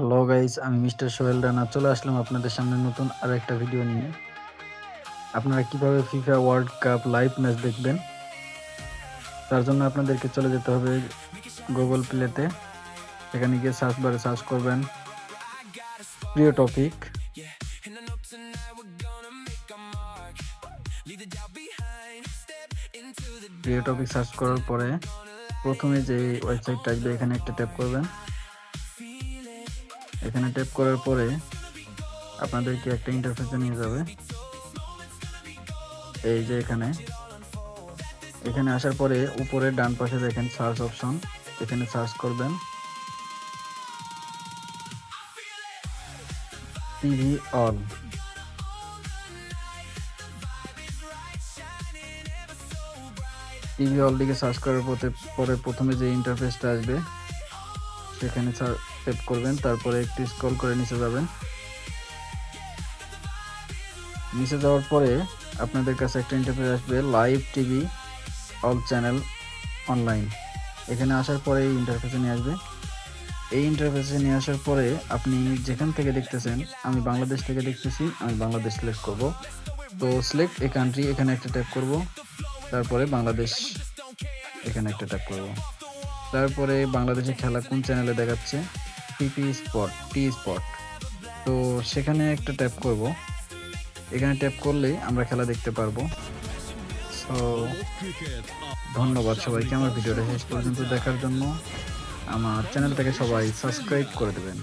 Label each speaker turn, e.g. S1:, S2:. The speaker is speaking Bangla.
S1: হ্যালো গাইস, আমি মিস্টার সোহেল রানা চলে আসলাম আপনাদের সামনে নতুন আরো একটা ভিডিও নিয়ে। আপনারা কিভাবে FIFA world cup live match দেখবেন, তার জন্য আপনাদেরকে চলে যেতে হবে গুগল প্লেতে। সেখানে গিয়ে সার্চ বারে সার্চ করবেন প্রিয় টপিক। প্রিয় টপিক সার্চ করার পরে প্রথমে যে ওয়েবসাইটটা আসবে এখানে একটা ট্যাপ করবেন। এখানে ট্যাপ করার পরে আপনাদেরকে একটা ইন্টারফেসে নিয়ে যাবে। এই যে এখানে আসার পরে উপরে ডান পাশে দেখেন সার্চ অপশন, এখানে সার্চ করবেন টিভি অল। টিভি অল দিকে সার্চ করার পরে প্রথমে যে ইন্টারফেসটা আসবে সেখানে ট্যাপ করবেন, তারপরে একটু স্ক্রল করে নিচে যাবেন। নিচে যাওয়ার পরে আপনাদের কাছে একটা ইন্টারফেস আসবে live TV all channel online. এখানে আসার পরে এই ইন্টারফেসে নিয়ে আসবে। এই ইন্টারফেসে নিয়ে আসার পরে আপনি যেখান থেকে দেখতেছেন, আমি বাংলাদেশ থেকে দেখতেছি, আমি বাংলাদেশ সিলেক্ট করব। তো সিলেক্ট এ কান্ট্রি, এখানে একটা ট্যাপ করব, তারপরে বাংলাদেশ এখানে একটা ট্যাপ করব। তারপরে বাংলাদেশের খেলা কোন চ্যানেলে দেখাচ্ছে, টি স্পট, তো সেখানে একটা ট্যাপ করব। এখানে ট্যাপ করলেই আমরা খেলা দেখতে পারবো। সো ধন্যবাদ সবাইকে আমার ভিডিওটা শেষ পর্যন্ত দেখার জন্য। আমার চ্যানেলটাকে সবাই সাবস্ক্রাইব করে দেবেন।